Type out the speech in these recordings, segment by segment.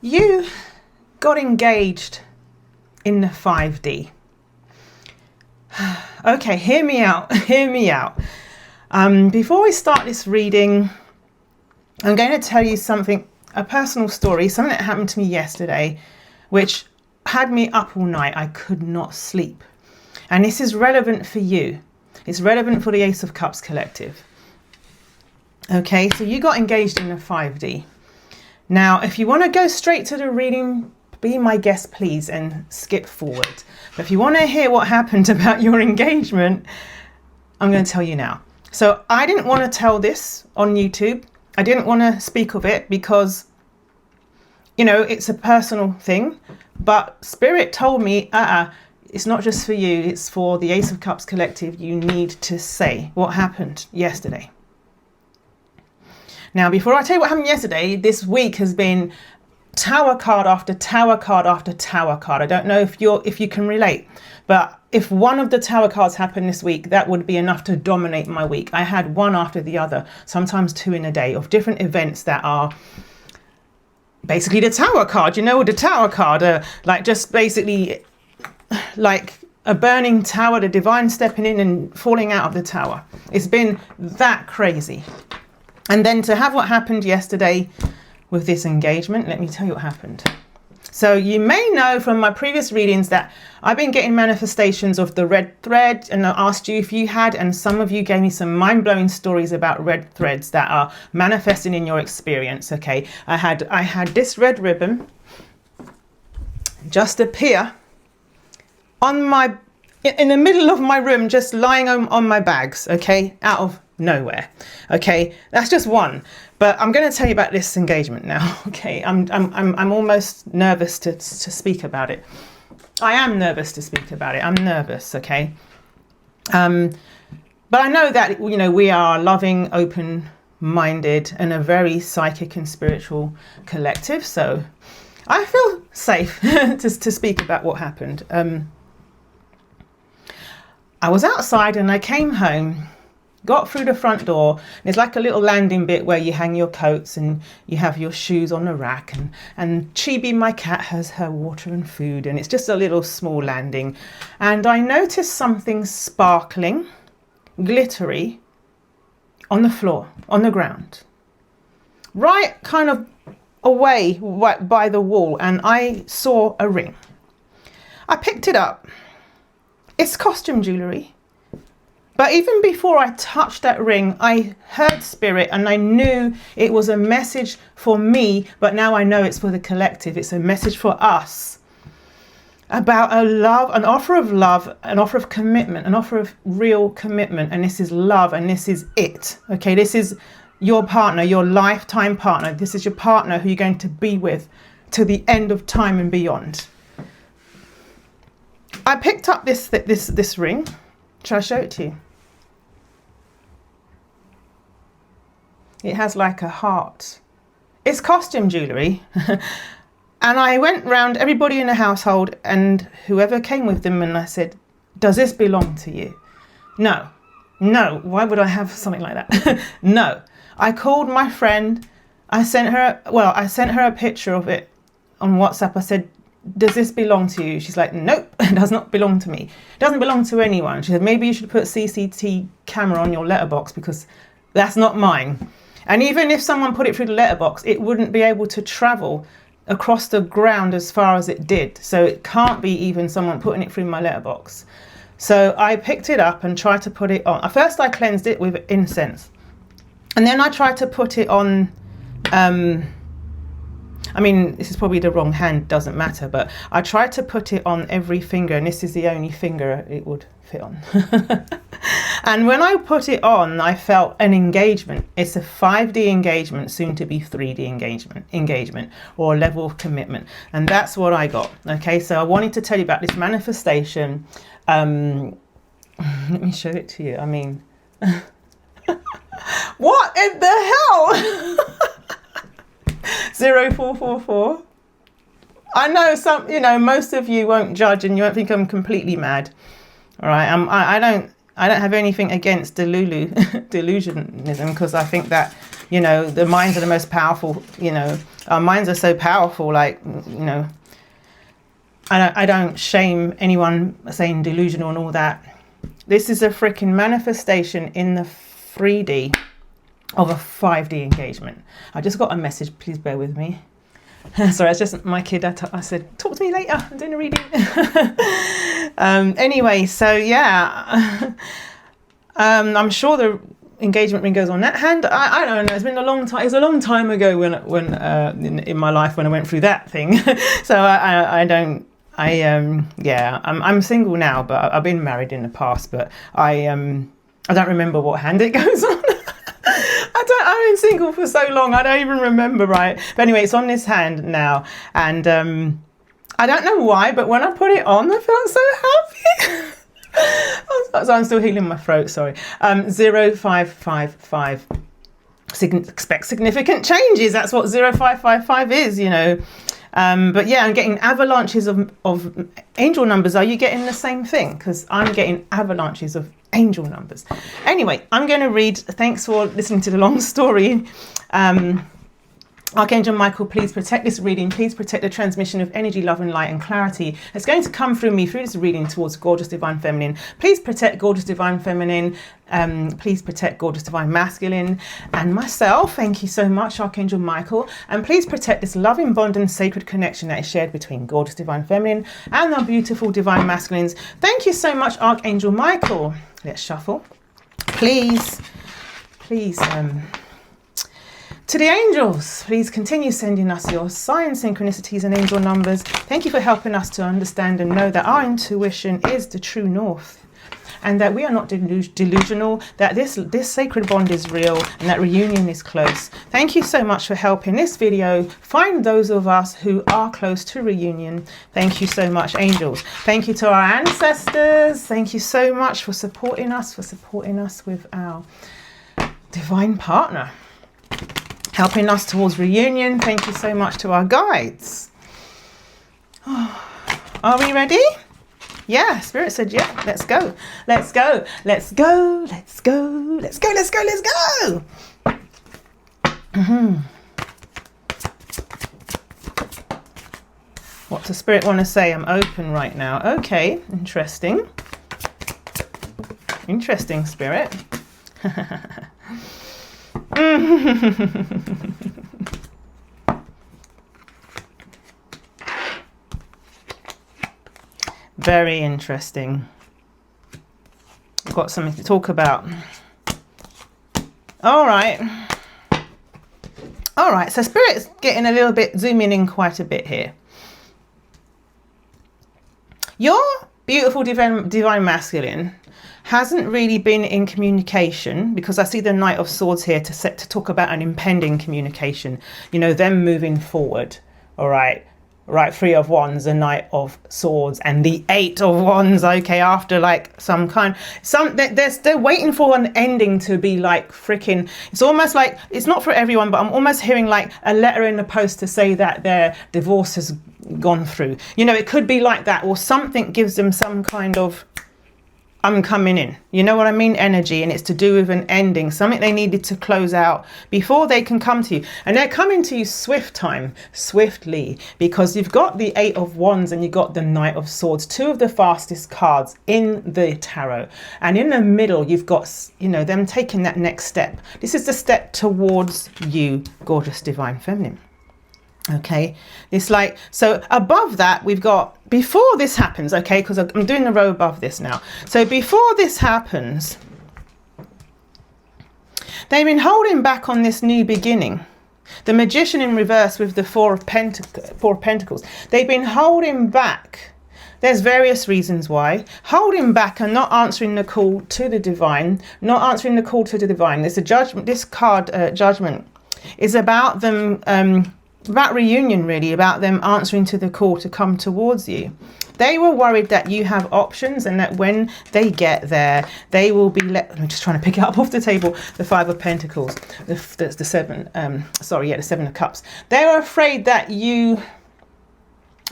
You got engaged in the 5D. Okay, hear me out, hear me out. Before we start this reading, I'm going to tell you something, a personal story, something that happened to me yesterday, which had me up all night. I could not sleep. And this is relevant for you. It's relevant for the Ace of Cups collective. Okay, so you got engaged in the 5D. Now, if you want to go straight to the reading, be my guest, please, and skip forward. But if you want to hear what happened about your engagement, I'm going to tell you now. So I didn't want to tell this on YouTube. I didn't want to speak of it because, you know, it's a personal thing. But Spirit told me, it's not just for you. It's for the Ace of Cups collective. You need to say what happened yesterday. Now, before I tell you what happened yesterday, this week has been tower card after tower card after tower card. I don't know if you can relate, but if one of the tower cards happened this week, that would be enough to dominate my week. I had one after the other, sometimes two in a day, of different events that are basically the tower card. You know, the tower card, like just basically like a burning tower, the divine stepping in and falling out of the tower. It's been that crazy. And then to have what happened yesterday with this engagement, let me tell you what happened. So you may know from my previous readings that I've been getting manifestations of the red thread, and I asked you if you had, and some of you gave me some mind-blowing stories about red threads that are manifesting in your experience. Okay, I had this red ribbon just appear in the middle of my room, just lying on my bags, okay, out of nowhere. Okay, that's just one, but I'm going to tell you about this engagement now. Okay, I'm almost nervous to speak about it. I am nervous to speak about it. I'm nervous. Okay, but I know that, you know, we are loving, open-minded, and a very psychic and spiritual collective, so I feel safe to speak about what happened. I was outside and I came home, got through the front door. There's like a little landing bit where you hang your coats and you have your shoes on the rack, and Chibi, my cat, has her water and food, and it's just a little small landing. And I noticed something sparkling, glittery on the floor, on the ground, right kind of away right by the wall, and I saw a ring. I picked it up. It's costume jewellery. But even before I touched that ring, I heard Spirit and I knew it was a message for me, but now I know it's for the collective. It's a message for us about an offer of commitment, an offer of real commitment. And this is love, and this is it. Okay, this is your partner, your lifetime partner. This is your partner who you're going to be with to the end of time and beyond. I picked up this ring. Shall I show it to you? It has like a heart. It's costume jewellery. And I went round everybody in the household and whoever came with them, and I said, does this belong to you? No. Why would I have something like that? No. I called my friend. I sent her a picture of it on WhatsApp. I said, does this belong to you? She's like, nope, it does not belong to me. It doesn't belong to anyone. She said, maybe you should put CCTV camera on your letterbox because that's not mine. And even if someone put it through the letterbox, it wouldn't be able to travel across the ground as far as it did. So it can't be even someone putting it through my letterbox. So I picked it up and tried to put it on. At first I cleansed it with incense. And then I tried to put it on, I mean, this is probably the wrong hand, doesn't matter, but I tried to put it on every finger, and this is the only finger it would fit on. And when I put it on, I felt an engagement. It's a 5D engagement, soon to be 3D engagement, or a level of commitment. And that's what I got. Okay, so I wanted to tell you about this manifestation. Let me show it to you. I mean, what in the hell? 0444. I know most of you won't judge and you won't think I'm completely mad. All right, I don't have anything against delusionism, because I think that, you know, the minds are the most powerful, you know, Our minds are so powerful, like, you know, I don't shame anyone saying delusional and all that. This is a freaking manifestation in the 3D of a 5D engagement. I just got a message, please bear with me. Sorry, it's just my kid. I said, talk to me later, I'm doing a reading. Anyway, so yeah, I'm sure the engagement ring goes on that hand. I don't know, it's been a long time. It was a long time ago when in my life when I went through that thing. So I'm single now, but I've been married in the past, but I don't remember what hand it goes on. I've been single for so long, I don't even remember, right? But anyway, it's on this hand now, and I don't know why, but when I put it on, I felt so happy. So I'm still healing my throat, sorry. 0555. Expect significant changes. That's what 0555 is, you know. But yeah, I'm getting avalanches of angel numbers. Are you getting the same thing? Because I'm getting avalanches of angel numbers. Anyway, I'm going to read. Thanks for listening to the long story. Archangel Michael, please protect this reading. Please protect the transmission of energy, love and light and clarity that's going to come through me through this reading towards Gorgeous Divine Feminine. Please protect Gorgeous Divine Feminine. Please protect Gorgeous Divine Masculine and myself. Thank you so much, Archangel Michael. And please protect this loving bond and sacred connection that is shared between Gorgeous Divine Feminine and our beautiful Divine Masculines. Thank you so much, Archangel Michael. Let's shuffle. Please, to the angels, please continue sending us your signs, synchronicities and angel numbers. Thank you for helping us to understand and know that our intuition is the true north and that we are not delusional, that this sacred bond is real and that reunion is close. Thank you so much for helping this video find those of us who are close to reunion. Thank you so much, angels. Thank you to our ancestors. Thank you so much for supporting us with our divine partner, helping us towards reunion. Thank you so much to our guides. Are we ready? Yeah, Spirit said, yeah, let's go. Let's go. Let's go. Let's go. Let's go. Let's go. Let's go. What does Spirit want to say? I'm open right now. Okay, interesting. Interesting, Spirit. Very interesting. I've got something to talk about. All right, so Spirit's getting a little bit, zooming in quite a bit here. Your beautiful divine masculine hasn't really been in communication, because I see the Knight of Swords here to talk about an impending communication, you know, them moving forward. All right, Three of Wands, the Knight of Swords, and the Eight of Wands. Okay, after like they're waiting for an ending to be like freaking, it's almost like, it's not for everyone, but I'm almost hearing like a letter in the post to say that their divorce has gone through. You know, it could be like that, or something gives them some kind of, I'm coming in, you know what I mean, energy, and it's to do with an ending, something they needed to close out before they can come to you. And they're coming to you swiftly, because you've got the Eight of Wands and you've got the Knight of Swords, two of the fastest cards in the tarot. And in the middle, you've got, you know, them taking that next step. This is the step towards you, Gorgeous Divine Feminine. Okay, it's like, so above that we've got, before this happens, okay, because I'm doing the row above this now. So before this happens, they've been holding back on this new beginning. The Magician in reverse with the Four of Pentacles. They've been holding back. There's various reasons why. Holding back and not answering the call to the divine. Not answering the call to the divine. There's a judgment. This card, Judgment, is about them, about reunion, really, about them answering to the call to come towards you. They were worried that you have options and that when they get there, they will be I'm just trying to pick it up off the table. The Five of Pentacles, the Seven of Cups. They were afraid that you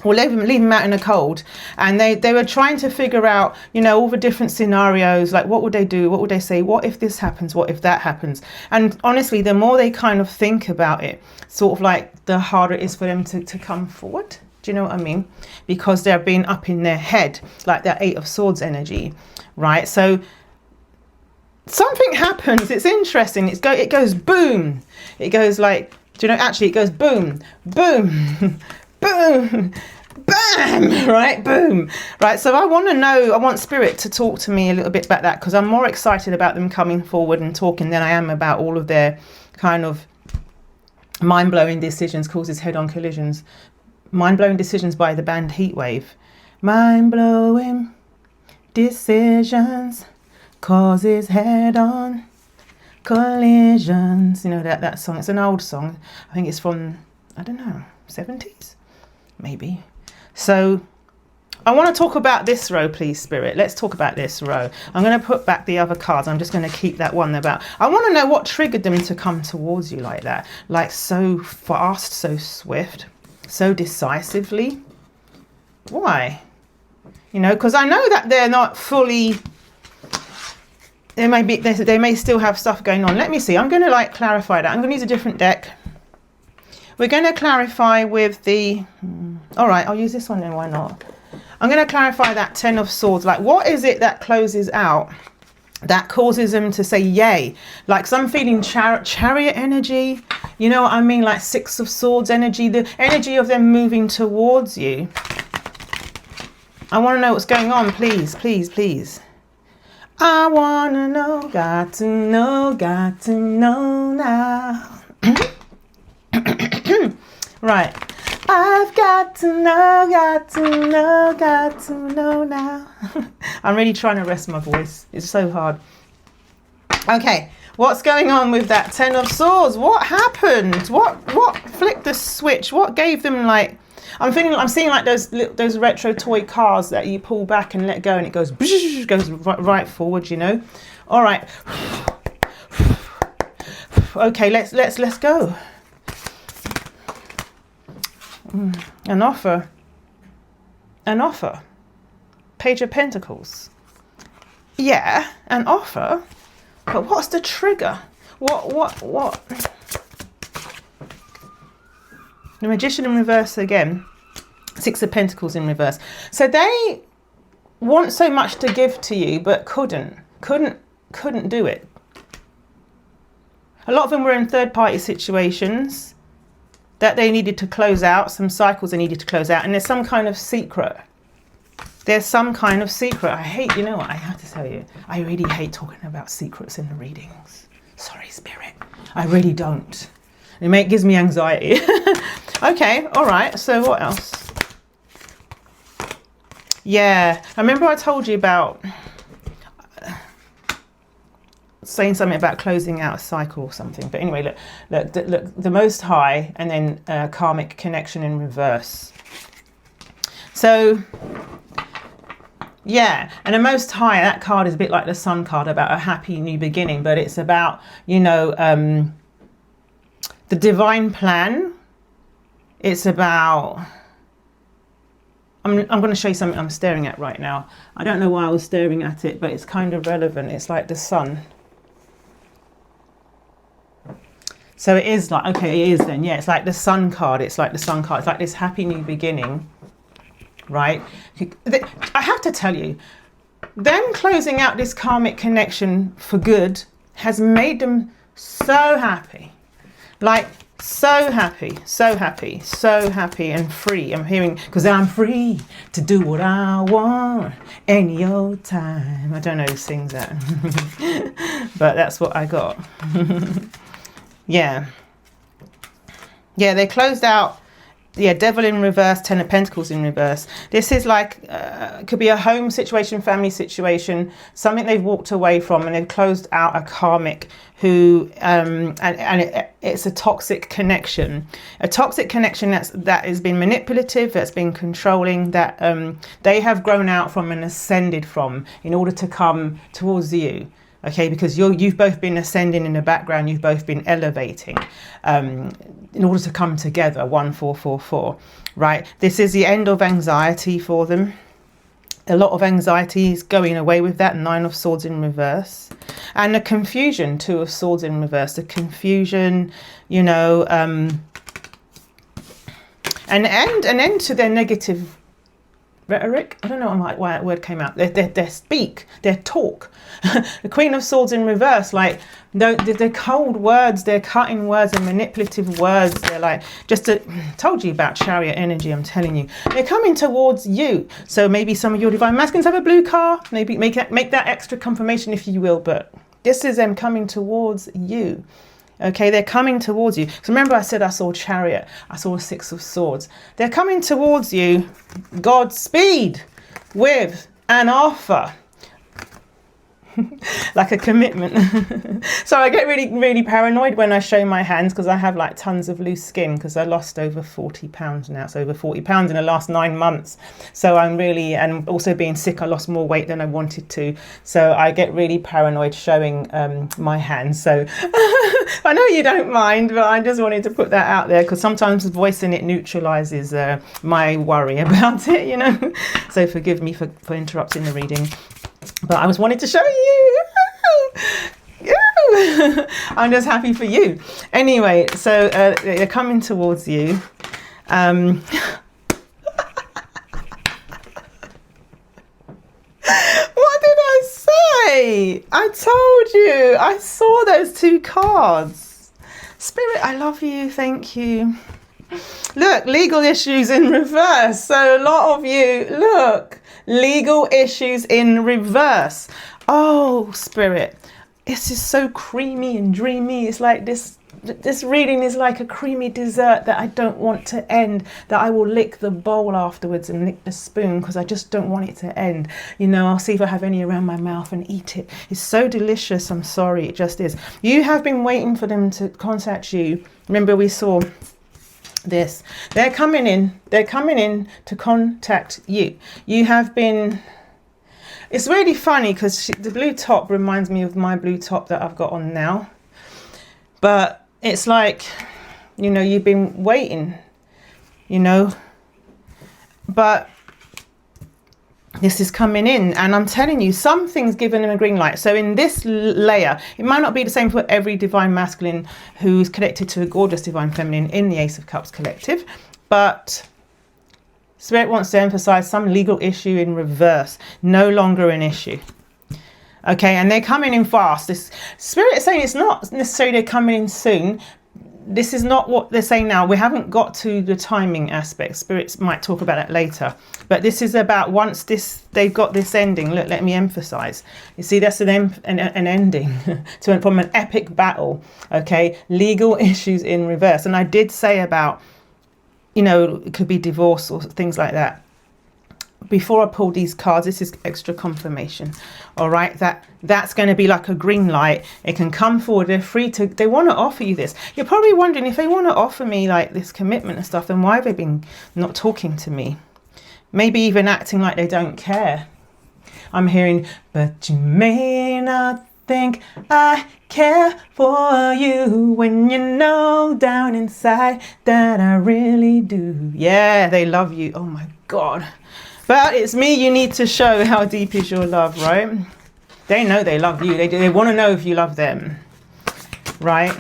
or leave them out in the cold. And they were trying to figure out, you know, all the different scenarios, like what would they do, what would they say, what if this happens, what if that happens. And honestly, the more they kind of think about it, sort of like the harder it is for them to come forward. Do you know what I mean? Because they're being up in their head, like that 8 of Swords energy, right? So something happens. It's interesting. It goes boom. It goes like, do you know, actually it goes boom, boom, boom, bam, right? Boom. Right. So I want Spirit to talk to me a little bit about that, because I'm more excited about them coming forward and talking than I am about all of their kind of mind-blowing decisions causes head-on collisions. Mind-blowing decisions by the band Heatwave. Mind-blowing decisions causes head-on collisions. You know that song. It's an old song. I think it's from, I don't know, 70s? Maybe. So I want to talk about this row, please, Spirit. Let's talk about this row. I'm going to put back the other cards. I'm just going to keep that one about. I want to know what triggered them to come towards you like that. Like so fast, so swift, so decisively. Why? You know, because I know that they're not fully, they may still have stuff going on. Let me see. I'm going to like clarify that. I'm going to use a different deck. We're going to clarify with the, all right, I'll use this one then, why not? I'm going to clarify that 10 of Swords. Like, what is it that closes out, that causes them to say yay? Like, some feeling chariot energy, you know what I mean? Like 6 of Swords energy, the energy of them moving towards you. I want to know what's going on, please, please, please. I want to know, got to know now. Right. I've got to know now. I'm really trying to rest my voice. It's so hard. Okay. What's going on with that 10 of Swords? What happened? What flicked the switch? What gave them like, I'm seeing like those retro toy cars that you pull back and let go and it goes right forward, you know? All right. Okay, let's go. An offer. Page of Pentacles. Yeah, an offer. But what's the trigger? What? The Magician in reverse again. 6 of Pentacles in reverse. So they want so much to give to you, but couldn't do it. A lot of them were in third-party situations that they needed to close out, some cycles they needed to close out, and there's some kind of secret. I hate, you know what, I have to tell you, I really hate talking about secrets in the readings. Sorry, Spirit. I really don't. It gives me anxiety. Okay, all right, so what else? Yeah, I remember I told you about saying something about closing out a cycle or something. But anyway, look, the Most High and then karmic connection in reverse. So, yeah, and the Most High, that card is a bit like the Sun card about a happy new beginning, but it's about, you know, the divine plan. It's about, I'm going to show you something I'm staring at right now. I don't know why I was staring at it, but it's kind of relevant. It's like the sun. So it is like, okay, it is then, yeah, it's like the Sun card. It's like the Sun card. It's like this happy new beginning, right? I have to tell you, them closing out this karmic connection for good has made them so happy. Like, so happy and free. I'm hearing, because I'm free to do what I want any old time. I don't know who sings that, but that's what I got. Yeah, they closed out. Yeah, Devil in reverse, 10 of Pentacles in reverse. This is like, could be a home situation, family situation, something they've walked away from, and they've closed out a karmic who, it's a toxic connection. A toxic connection that has been manipulative, that's been controlling, that they have grown out from and ascended from in order to come towards you. Okay, because you've both been ascending in the background, you've both been elevating in order to come together. 1444, right? This is the end of anxiety for them. A lot of anxiety is going away with that. 9 of Swords in reverse, and the confusion, 2 of Swords in reverse. The confusion, you know, an end to their negative rhetoric. I don't know why that word came out. Their speak, their talk. The Queen of Swords in reverse, like they're cold words, they're cutting words, and manipulative words. They're like, told you about Chariot energy, I'm telling you. They're coming towards you. So maybe some of your divine masculines have a blue car. Maybe make that extra confirmation if you will, but this is them coming towards you. Okay, they're coming towards you. So remember I said I saw Chariot, I saw 6 of Swords. They're coming towards you, Godspeed, with an offer. Like a commitment. So I get really, really paranoid when I show my hands, because I have like tons of loose skin, because I lost over 40 pounds now. It's over 40 pounds in the last 9 months. So I'm really, and also being sick, I lost more weight than I wanted to. So I get really paranoid showing my hands. So I know you don't mind, but I just wanted to put that out there, because sometimes voicing it neutralizes my worry about it, you know. So forgive me for interrupting the reading. But I was wanting to show you. I'm just happy for you. Anyway, so they're coming towards you. What did I say? I told you. I saw those 2 cards. Spirit, I love you. Thank you. Look, legal issues in reverse. So a lot of you, look, legal issues in reverse. Oh, Spirit, this is so creamy and dreamy. It's like this reading is like a creamy dessert that I don't want to end, that I will lick the bowl afterwards and lick the spoon, because I just don't want it to end. You know, I'll see if I have any around my mouth and eat it. It's so delicious. I'm sorry, it just is. You have been waiting for them to contact you. Remember we saw this. They're coming in to contact you. You have been, it's really funny because the blue top reminds me of my blue top that I've got on now, but it's like, you know, you've been waiting, you know, but this is coming in, and I'm telling you, something's given them a green light. So in this layer, it might not be the same for every divine masculine who's connected to a gorgeous divine feminine in the Ace of Cups collective, but Spirit wants to emphasize some legal issue in reverse, no longer an issue. Okay, and they're coming in fast. This Spirit is saying it's not necessarily they're coming in soon. This is not what they're saying now. We haven't got to the timing aspect. Spirits might talk about that later. But this is about once they've got this ending. Look, let me emphasize. You see, that's an ending from an epic battle. Okay, legal issues in reverse. And I did say about, you know, it could be divorce or things like that. Before I pull these cards, this is extra confirmation. All right, that's going to be like a green light. It can come forward. They're free to, they want to offer you this. You're probably wondering, if they want to offer me like this commitment and stuff, then why have they been not talking to me? Maybe even acting like they don't care. I'm hearing, but you may not think I care for you when you know down inside that I really do. Yeah, they love you. Oh my God. But it's me you need to show how deep is your love, right? They know they love you. They want to know if you love them, right?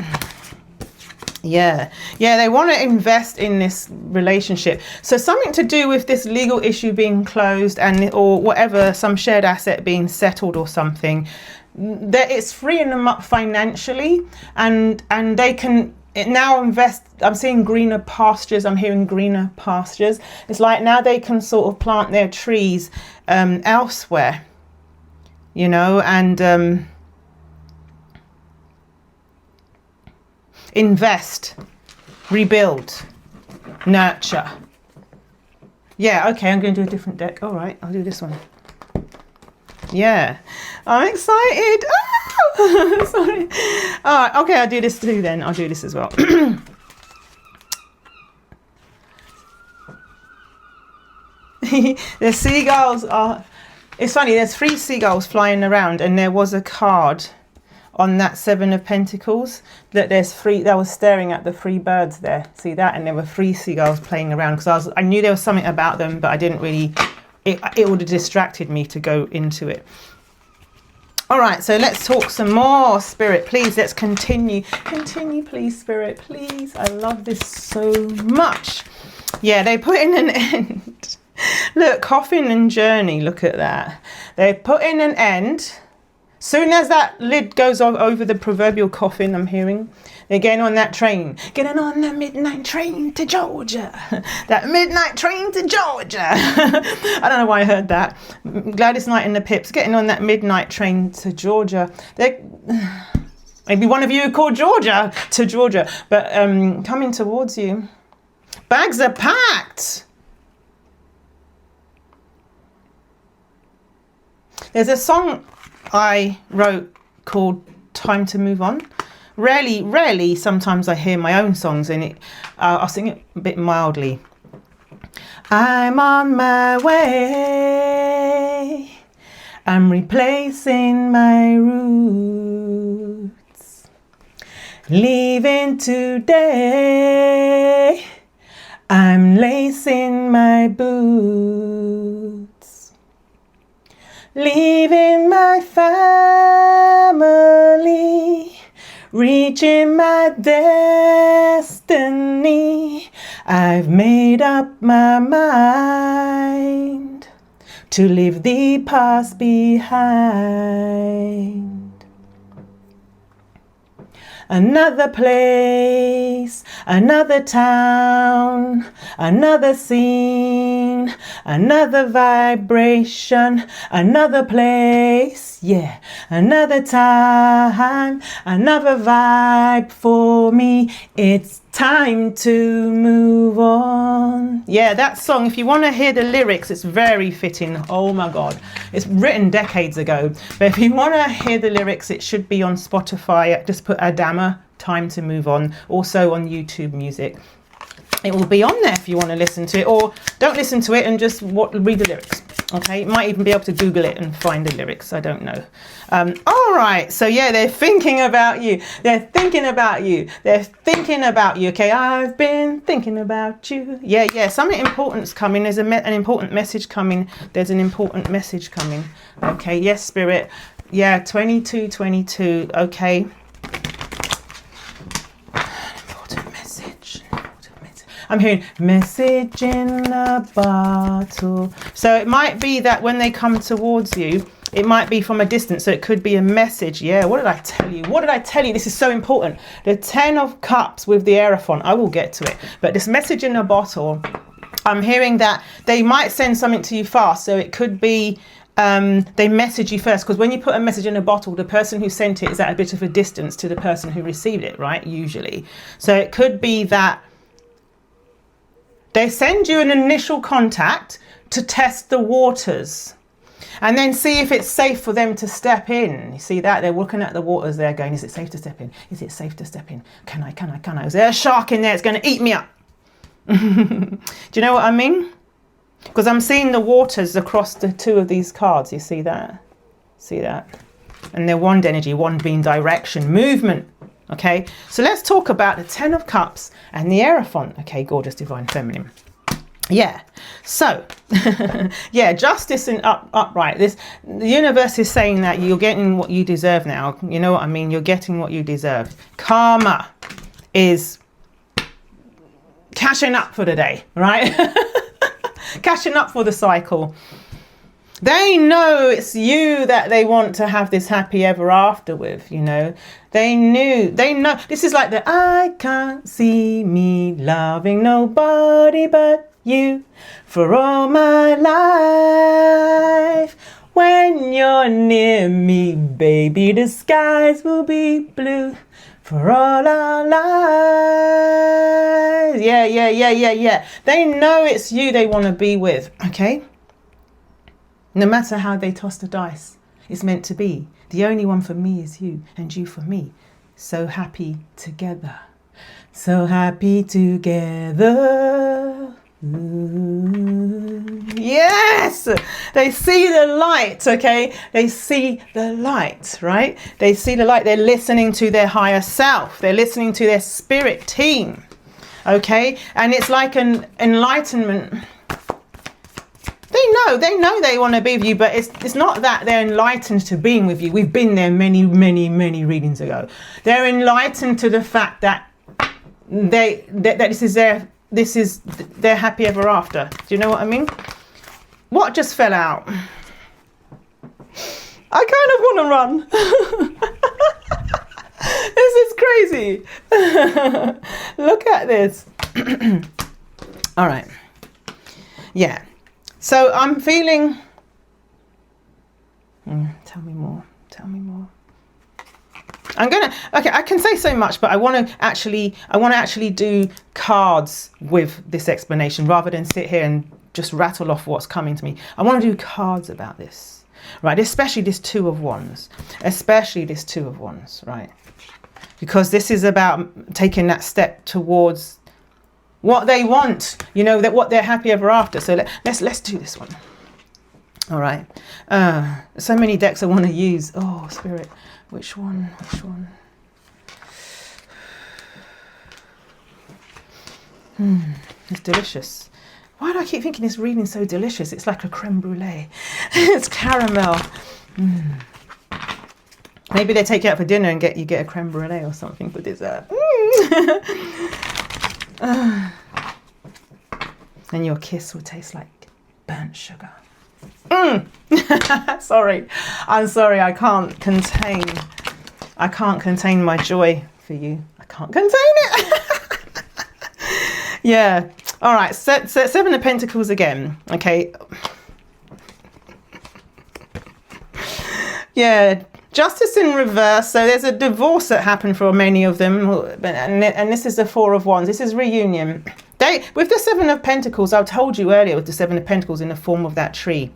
Yeah, they want to invest in this relationship. So something to do with this legal issue being closed or whatever, some shared asset being settled or something, that it's freeing them up financially, and they can now invest. I'm seeing greener pastures. I'm hearing greener pastures. It's like now they can sort of plant their trees elsewhere, you know, and invest, rebuild, nurture. Yeah, okay, I'm going to do a different deck. All right, I'll do this one. Yeah, I'm excited. Oh, sorry. All right, okay, I'll do this too then. I'll do this as well. The seagulls are It's funny, there's 3 seagulls flying around, and there was a card on that 7 of Pentacles that there's 3. That was staring at the 3 birds there. See that? And there were 3 seagulls playing around, because I knew there was something about them, but I didn't really. It would have distracted me to go into it. All right, so let's talk some more, Spirit. Please, let's continue. Continue, please, Spirit. Please. I love this so much. Yeah, they put in an end. Look, coffin and journey. Look at that. They put in an end. Soon as that lid goes over the proverbial coffin, I'm hearing, they're getting on that train. Getting on the midnight train to Georgia. That midnight train to Georgia. I don't know why I heard that. Gladys Knight and the Pips getting on that midnight train to Georgia. Maybe one of you called Georgia to Georgia, but coming towards you. Bags are packed. There's a song I wrote called Time to Move On. Rarely, sometimes I hear my own songs, and I'll sing it a bit mildly. I'm on my way. I'm replacing my roots. Leaving today. I'm lacing my boots. Leaving my family, reaching my destiny. I've made up my mind to leave the past behind. Another place, another town, another scene, another vibration, another place, yeah, another time, another vibe for me. It's time to move on. Yeah, that song, if you want to hear the lyrics, it's very fitting. Oh my God. It's written decades ago. But if you want to hear the lyrics, it should be on Spotify. Just put Adama, Time to Move On. Also on YouTube Music. It will be on there if you want to listen to it, or don't listen to it and just read the lyrics. Okay, you might even be able to Google it and find the lyrics. I don't know. All right, so yeah, they're thinking about you. They're thinking about you. They're thinking about you. Okay, I've been thinking about you. Yeah, something important's coming. There's an important message coming. There's an important message coming. Okay, yes, Spirit. Yeah, 2222. Okay. I'm hearing message in a bottle. So it might be that when they come towards you, it might be from a distance. So it could be a message. Yeah, what did I tell you? What did I tell you? This is so important. The 10 of Cups with the Hierophant. I will get to it. But this message in a bottle, I'm hearing that they might send something to you fast. So it could be they message you first, because when you put a message in a bottle, the person who sent it is at a bit of a distance to the person who received it, right? Usually. So it could be that they send you an initial contact to test the waters and then see if it's safe for them to step in. You see that? They're looking at the waters. They're going, is it safe to step in? Is it safe to step in? Can I? Is there a shark in there? It's going to eat me up. Do you know what I mean? Because I'm seeing the waters across the 2 of these cards. You see that? See that? And they're wand energy, wand being direction, movement. Okay, so let's talk about the 10 of Cups and the Hierophant. Okay, gorgeous divine feminine. Yeah, so yeah, justice and upright. The universe is saying that you're getting what you deserve now. You know what I mean? You're getting what you deserve. Karma is cashing up for the day, right? Cashing up for the cycle. They know it's you that they want to have this happy ever after with, you know. They know. This is like the I can't see me loving nobody but you for all my life. When you're near me, baby, the skies will be blue for all our lives. Yeah. They know it's you they want to be with, okay? No matter how they toss the dice, it's meant to be. The only one for me is you, and you for me. So happy together. So happy together. Ooh. Yeah. Yes, they see the light, okay? They see the light, right? They see the light. They're listening to their higher self. They're listening to their spirit team, okay? And it's like an enlightenment. They know they want to be with you, but it's not that they're enlightened to being with you. We've been there many readings ago. They're enlightened to the fact that that this is their happy ever after. Do you know what I mean? What just fell out? I kind of want to run. This is crazy. Look at this. All right. Yeah. So I'm feeling. Tell me more. Okay, I can say so much, but I want to actually do cards with this explanation rather than sit here and just rattle off what's coming to me. I want to do cards about this, right? Especially this Two of Wands, right? Because this is about taking that step towards what they want, you know, that what they're happy ever after. So let's do this one. All right. So many decks I want to use. Oh, Spirit. Which one? It's delicious. Why do I keep thinking this reading so delicious? It's like a creme brulee. It's caramel. Maybe they take you out for dinner and get a creme brulee or something for dessert. And your kiss will taste like burnt sugar. Sorry. I'm sorry. I can't contain my joy for you. I can't contain it. Yeah. All right. Seven of Pentacles again. Okay. Yeah. Justice in reverse. So there's a divorce that happened for many of them. And this is the Four of Wands. This is reunion. With the Seven of Pentacles, I told you earlier, with the Seven of Pentacles in the form of that tree.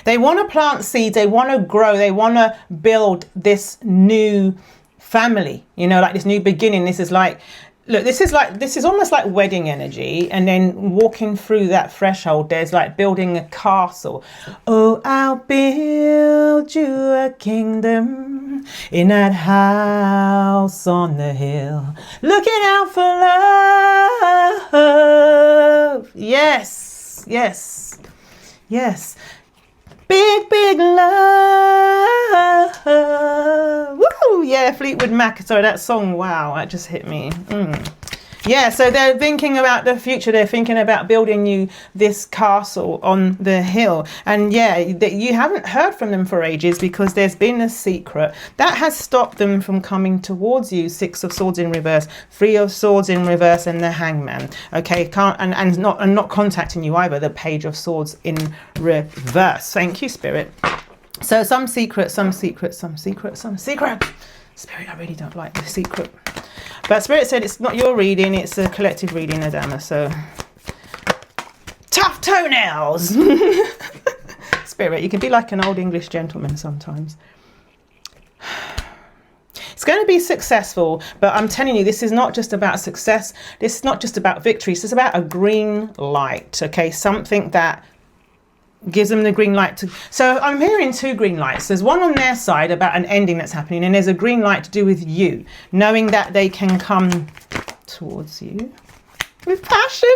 They want to plant seeds. They want to grow. They want to build this new family, you know, like this new beginning. This is like, look, this is almost like wedding energy. And then walking through that threshold, there's like building a castle. Oh, I'll build you a kingdom in that house on the hill, looking out for love. Yes. Big love. Woo! Yeah, Fleetwood Mac. Sorry, that song. Wow, that just hit me. Yeah, so they're thinking about the future. They're thinking about building you this castle on the hill. And yeah, you haven't heard from them for ages because there's been a secret that has stopped them from coming towards you. Six of Swords in reverse, Three of Swords in reverse, and the Hangman. Okay, and not contacting you either. The Page of Swords in reverse. Thank you, Spirit. So some secret. Spirit, I really don't like the secret. But Spirit said it's not your reading, it's a collective reading, Adama. So, tough toenails. Spirit, you can be like an old English gentleman sometimes. It's going to be successful, but I'm telling you, this is not just about success. This is not just about victory. This is about a green light, okay? Something that gives them the green light to. So I'm hearing two green lights. There's one on their side about an ending that's happening, and there's a green light to do with you, knowing that they can come towards you with passion.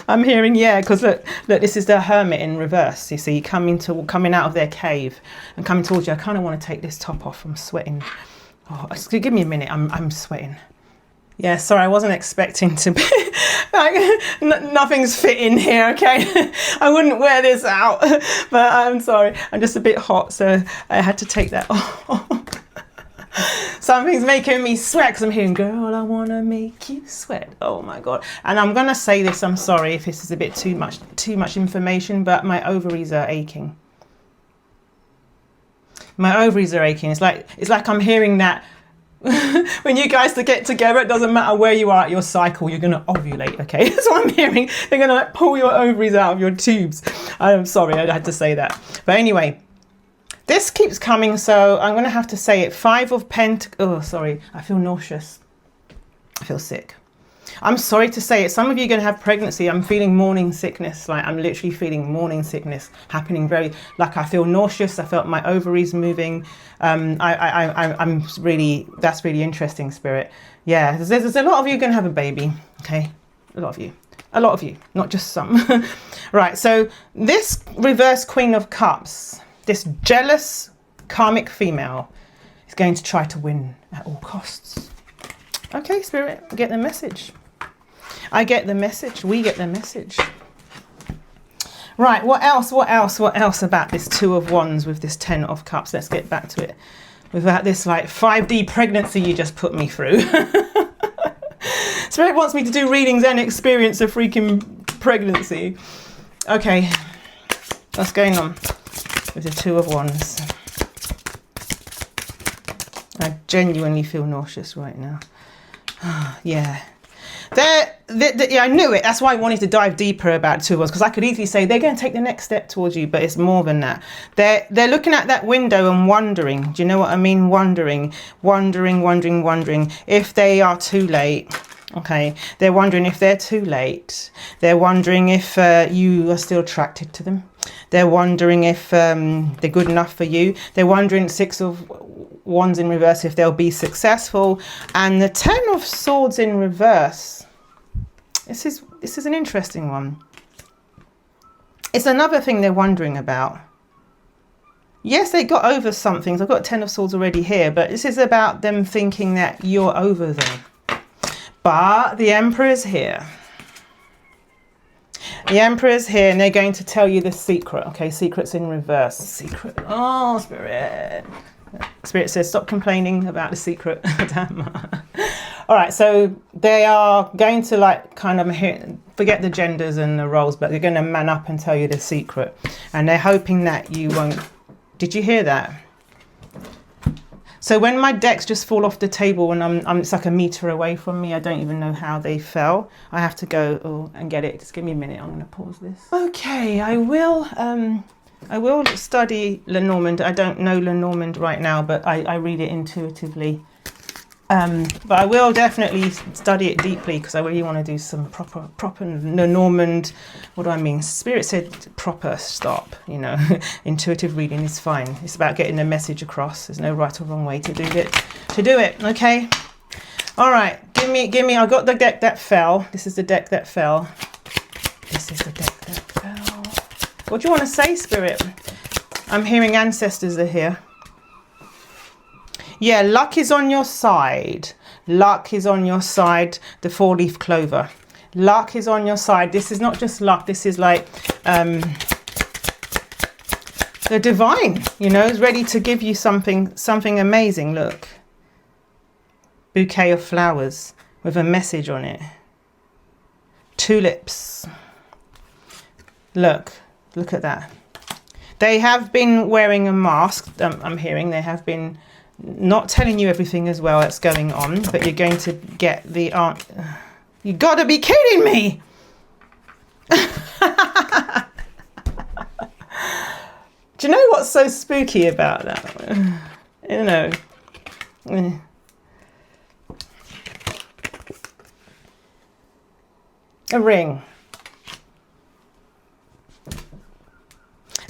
I'm hearing, yeah, because look, this is the Hermit in reverse. You see, coming out of their cave and coming towards you. I kind of want to take this top off. I'm sweating. Oh, give me a minute. I'm sweating. Yeah, sorry, I wasn't expecting to be like, nothing's fitting here, okay? I wouldn't wear this out, but I'm sorry. I'm just a bit hot, so I had to take that off. Something's making me sweat because I'm hearing, girl, I want to make you sweat. Oh my God. And I'm going to say this, I'm sorry if this is a bit too much information, but my ovaries are aching. My ovaries are aching. It's like I'm hearing that when you guys get together, it doesn't matter where you are at your cycle, you're going to ovulate, okay? That's what I'm hearing. They're going to like pull your ovaries out of your tubes. I'm sorry, I had to say that. But anyway, this keeps coming, so I'm going to have to say it. Five of Pentacles. Oh, sorry, I feel nauseous. I feel sick. I'm sorry to say it, some of you are going to have pregnancy. I'm feeling morning sickness. Like, I'm literally feeling morning sickness happening. Like, I feel nauseous. I felt my ovaries moving. I'm really, that's really interesting, Spirit. Yeah, there's a lot of you going to have a baby. Okay, a lot of you, not just some. Right, so this reverse Queen of Cups, this jealous karmic female, is going to try to win at all costs. Okay, Spirit, I get the message. I get the message. We get the message. Right, what else about this Two of Wands with this 10 of Cups? Let's get back to it. Without this like 5D pregnancy you just put me through. Spirit wants me to do readings and experience a freaking pregnancy. Okay, what's going on with the Two of Wands? I genuinely feel nauseous right now. Yeah. Yeah, I knew it. That's why I wanted to dive deeper about Two of Wands, because I could easily say they're going to take the next step towards you, but it's more than that. They're looking at that window and wondering. Do you know what I mean? Wondering if they are too late. Okay, they're wondering if they're too late. They're wondering if you are still attracted to them. They're wondering if they're good enough for you. They're wondering, Six of Wands in reverse, if they'll be successful. And the 10 of Swords in reverse. This is an interesting one. It's another thing they're wondering about. Yes, they got over something. So I've got 10 of Swords already here, but this is about them thinking that you're over them. But the Emperor's here. The Emperor's here, and they're going to tell you the secret. Okay, secret's in reverse. Secret. Oh, Spirit. Spirit says, stop complaining about the secret, Adama. All right, so they are going to like kind of forget the genders and the roles, but they're going to man up and tell you the secret. And they're hoping that you won't. Did you hear that? So when my decks just fall off the table and it's like a meter away from me, I don't even know how they fell. I have to go and get it. Just give me a minute. I'm going to pause this. Okay, I will study Lenormand. I don't know Lenormand right now, but I read it intuitively. But I will definitely study it deeply because I really want to do some proper Lenormand. What do I mean? Spirit said proper stop, you know. Intuitive reading is fine. It's about getting the message across. There's no right or wrong way to do it. Okay. All right. Give me. I got the deck that fell. This is the deck that fell. This is the deck that fell. What do you want to say, Spirit? I'm hearing ancestors are here. Yeah, luck is on your side. Luck is on your side. The 4-leaf clover. Luck is on your side. This is not just luck. This is like the divine, you know, is ready to give you something amazing. Look. Bouquet of flowers with a message on it. Tulips. Look at that. They have been wearing a mask. I'm hearing they have been not telling you everything as well that's going on, but you're going to get the you gotta be kidding me. Do you know what's so spooky about that? You know, a ring.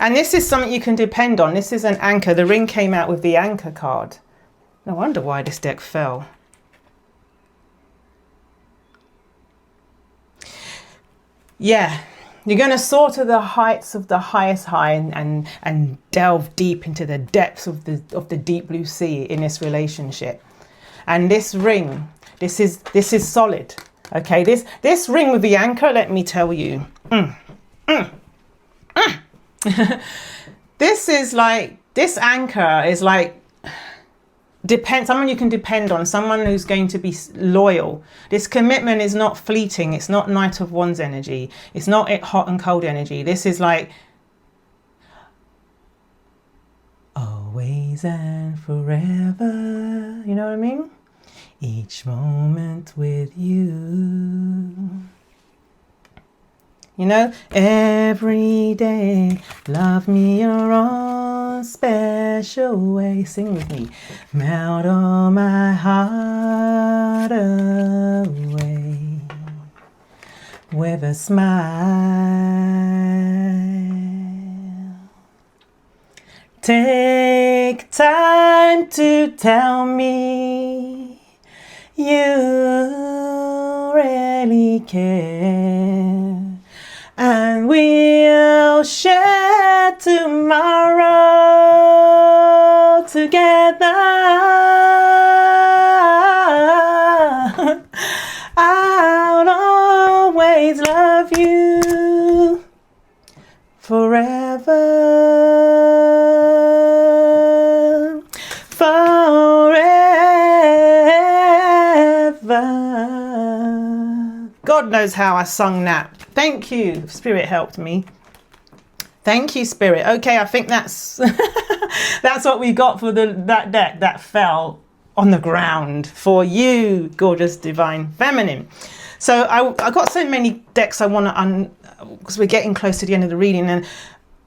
And this is something you can depend on. This is an anchor. The ring came out with the anchor card. No wonder why this deck fell. Yeah, you're going to soar to the heights of the highest high and delve deep into the depths of the deep blue sea in this relationship. And this ring, this is solid. Okay, this ring with the anchor, let me tell you. This anchor is like someone you can depend on, someone who's going to be loyal. This commitment is not fleeting. It's not Knight of Wands energy. It's not hot and cold energy. This is like always and forever. You know what I mean? Each moment with you. You know, every day, love me your own special way. Sing with me. Melt all my heart away. with a smile. Take time to tell me you really care, and we'll share tomorrow together. I'll always love you forever, forever. God knows how I sung that. Thank you, Spirit helped me. Thank you, Spirit. Okay, I think that's that's what we got for that deck that fell on the ground for you, gorgeous divine feminine. So I got so many decks I want to because we're getting close to the end of the reading, and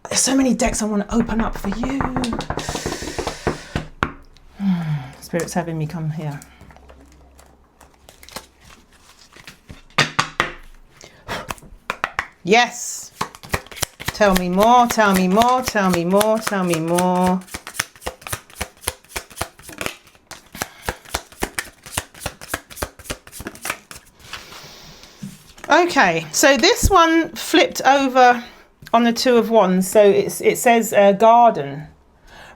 there's so many decks I want to open up for you. Spirit's having me come here. Yes. Tell me more, tell me more, tell me more, tell me more. Okay, so this one flipped over on the Two of Wands. So it says garden,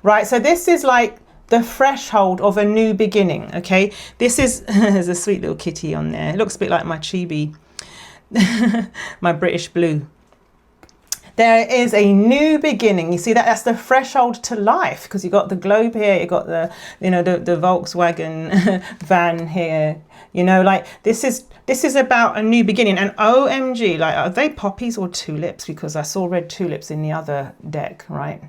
right? So this is like the threshold of a new beginning, okay? This is, there's a sweet little kitty on there. It looks a bit like my chibi, my British blue. There is a new beginning. You see that's the threshold to life, because you got the globe here, you got the, you know, the Volkswagen van here, you know, like this is about a new beginning. And OMG, like, are they poppies or tulips? Because I saw red tulips in the other deck, right?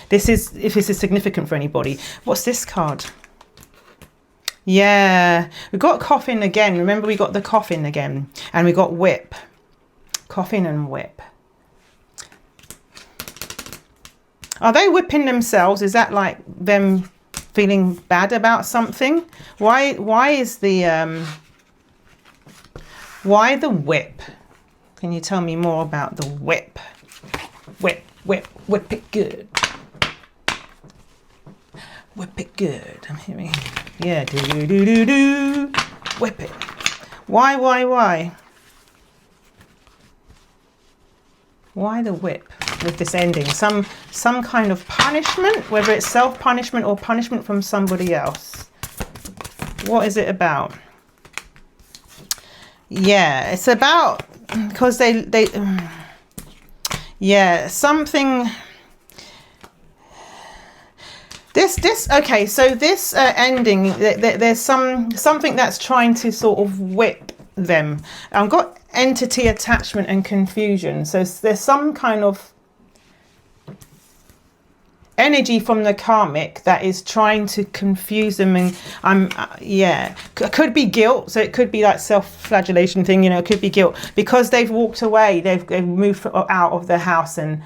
This is, if this is significant for anybody. What's this card? Yeah, we got coffin again. Remember, we got the coffin again, and we got whip. Coffin and whip. Are they whipping themselves? Is that like them feeling bad about something? Why is the why the whip? Can you tell me more about the whip? Whip, whip, whip it good. Whip it good. I'm hearing, yeah, do do do do. Whip it. Why? Why the whip with this ending? Some kind of punishment, whether it's self-punishment or punishment from somebody else. What is it about? Yeah, it's about, because they yeah, something. This okay, so this ending, there's something that's trying to sort of whip them. I've got entity attachment and confusion, so there's some kind of energy from the karmic that is trying to confuse them, and yeah, could be guilt. So it could be like self-flagellation thing, you know. It could be guilt because they've walked away, they've moved out of the house and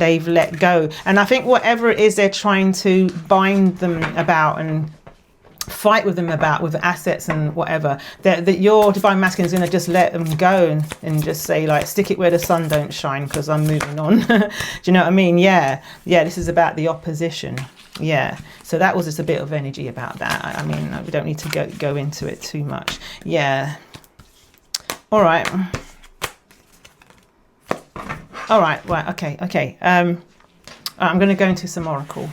they've let go. And I think whatever it is they're trying to bind them about and fight with them about, with assets and whatever, that your divine masculine is going to just let them go and just say, like, stick it where the sun don't shine, because I'm moving on. Do you know what I mean? Yeah, this is about the opposition. Yeah, so that was just a bit of energy about that. I mean, we don't need to go into it too much. Yeah. All right, okay. I'm going to go into some oracle.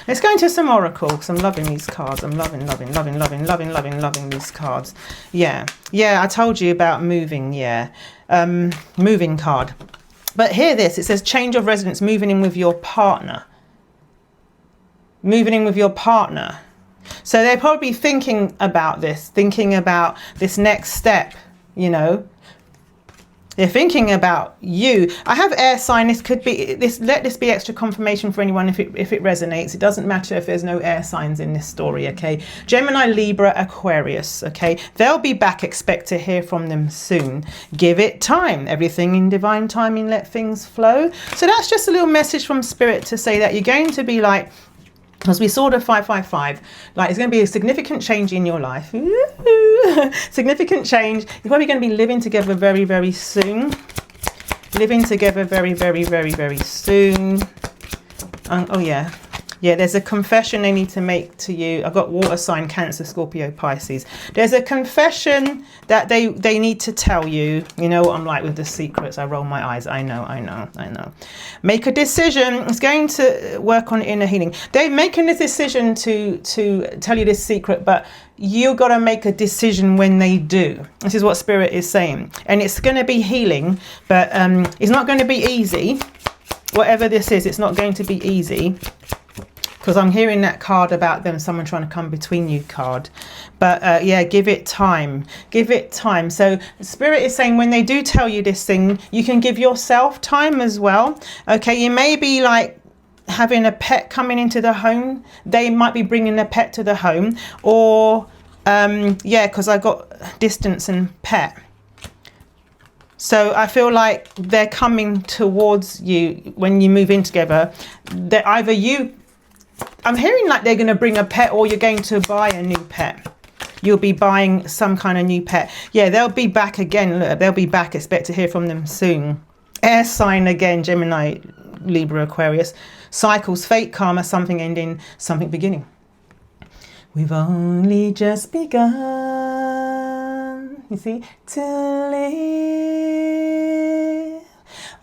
Let's go into some oracle, because I'm loving these cards. I'm loving these cards. Yeah, I told you about moving. Yeah, moving card. But hear this. It says change of residence, moving in with your partner. Moving in with your partner. So they're probably thinking about this next step, you know. They're thinking about you. I have air sign. This could be this. Let this be extra confirmation for anyone if it resonates. It doesn't matter if there's no air signs in this story. Okay, Gemini, Libra, Aquarius. Okay, they'll be back. Expect to hear from them soon. Give it time. Everything in divine timing. Let things flow. So that's just a little message from Spirit to say that you're going to be like As we saw the 555, like it's going to be a significant change in your life. Significant change. You're probably going to be living together very, very soon. Living together very, very, very, very soon. Oh yeah. Yeah, there's a confession they need to make to you. I've got water sign, Cancer, Scorpio, Pisces. There's a confession that they need to tell you. You know what I'm like with the secrets. I roll my eyes. I know. Make a decision. It's going to work on inner healing. They're making this decision to tell you this secret, but you got to make a decision when they do. This is what Spirit is saying. And it's going to be healing, but it's not going to be easy. Whatever this is, it's not going to be easy. Because I'm hearing that card about them, someone trying to come between you card. But yeah, give it time. Give it time. So Spirit is saying when they do tell you this thing, you can give yourself time as well. Okay, you may be like having a pet coming into the home. They might be bringing a pet to the home. Or, yeah, because I got distance and pet. So I feel like they're coming towards you when you move in together. That either I'm hearing like they're going to bring a pet, or you're going to buy a new pet. You'll be buying some kind of new pet. Yeah, they'll be back again. Look, they'll be back. Expect to hear from them soon. Air sign again, Gemini, Libra, Aquarius. Cycles, fate, karma, something ending, something beginning. We've only just begun, you see, to live.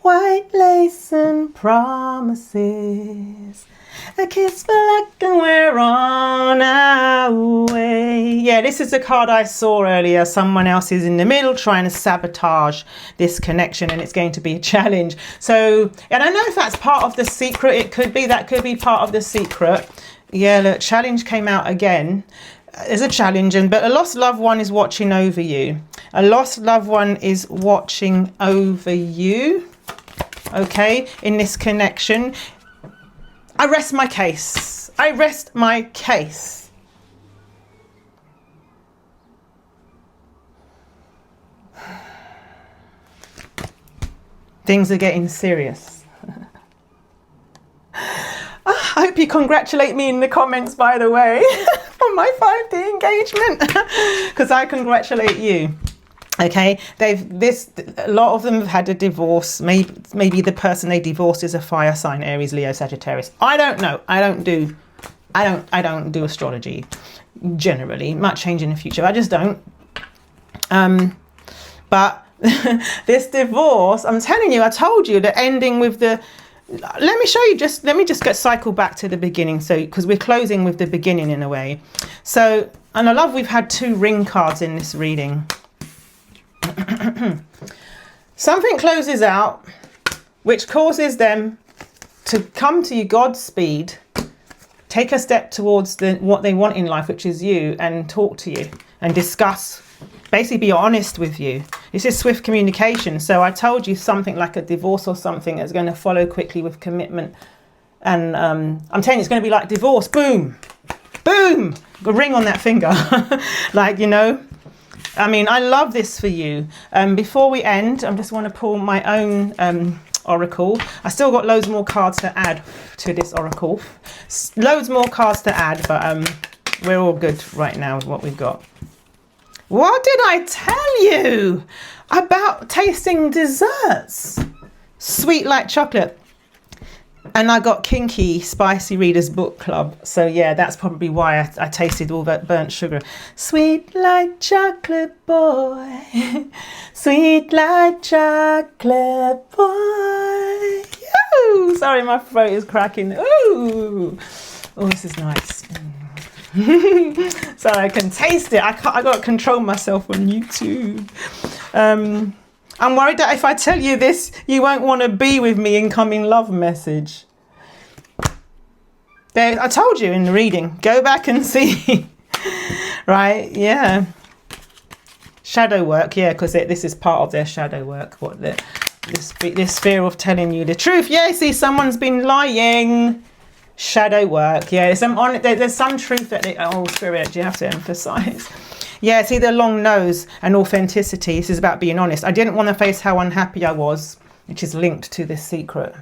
White lace and promises. A kiss for luck and we're on our way. Yeah, this is the card I saw earlier. Someone else is in the middle trying to sabotage this connection, and it's going to be a challenge. So, and I don't know if that's part of the secret. It could be. That could be part of the secret. Yeah, look, challenge came out again. There's a challenge, but a lost loved one is watching over you. A lost loved one is watching over you. Okay, in this connection. I rest my case. I rest my case. Things are getting serious. I hope you congratulate me in the comments, by the way, on my 5D engagement, because I congratulate you. Okay, a lot of them have had a divorce. Maybe the person they divorced is a fire sign, Aries, Leo, Sagittarius. I don't know. I don't do astrology generally. Might change in the future. I just don't. But this divorce, I'm telling you, I told you the ending with the. Let me show you. Let me just cycle back to the beginning. So because we're closing with the beginning in a way. So, and I love we've had 2 ring cards in this reading. Something closes out, which causes them to come to you, Godspeed, take a step towards what they want in life, which is you, and talk to you and discuss, basically be honest with you. This is swift communication. So I told you something like a divorce or something that's going to follow quickly with commitment. And I'm telling you, it's going to be like divorce. Boom, boom, a ring on that finger. Like, you know. I mean, I love this for you. Before we end, I just want to pull my own oracle. I still got loads more cards to add to this oracle. Loads more cards to add, but we're all good right now with what we've got. What did I tell you about tasting desserts? Sweet like chocolate. And I got Kinky Spicy Readers Book Club. So yeah, that's probably why I tasted all that burnt sugar. Sweet like chocolate boy. Sweet like chocolate boy. Ooh, sorry, my throat is cracking. Ooh. Oh, this is nice. So I can taste it. I got to control myself on YouTube. I'm worried that if I tell you this, you won't want to be with me. Incoming love message. There, I told you in the reading. Go back and see. Right? Yeah. Shadow work. Yeah, because this is part of their shadow work. This fear of telling you the truth. Yeah, see, someone's been lying. Shadow work. Yeah, there's some truth that Spirit, you have to emphasize. Yeah, it's either long nose and authenticity. This is about being honest. I didn't want to face how unhappy I was, which is linked to this secret.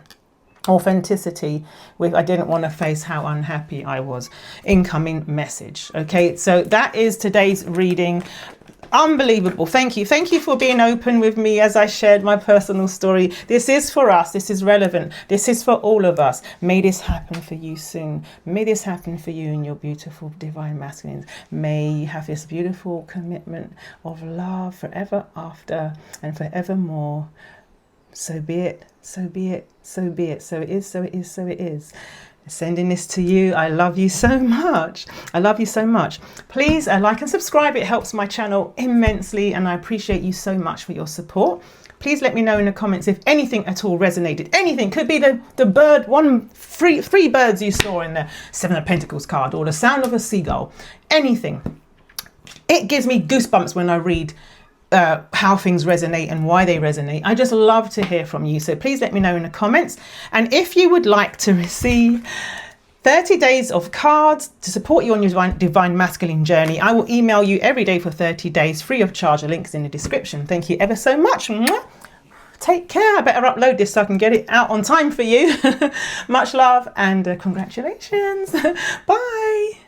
authenticity with I didn't want to face how unhappy I was. Incoming message. Okay, so that is today's reading. Unbelievable. Thank you for being open with me as I shared my personal story. This is for us, this is relevant, this is for all of us. May this happen for you soon. May this happen for you and your beautiful divine masculines. May you have this beautiful commitment of love forever after and forevermore. So be it, so be it, so be it. So it is, so it is, so it is. Sending this to you. I love you so much. I love you so much. Please like and subscribe. It helps my channel immensely, and I appreciate you so much for your support. Please let me know in the comments if anything at all resonated. Anything. Could be the bird, three birds you saw in the Seven of Pentacles card, or the sound of a seagull. Anything. It gives me goosebumps when I read how things resonate and why they resonate. I just love to hear from you. So please let me know in the comments. And if you would like to receive 30 days of cards to support you on your divine masculine journey, I will email you every day for 30 days free of charge. The link's in the description. Thank you ever so much. Take care. I better upload this so I can get it out on time for you. Much love and congratulations. Bye.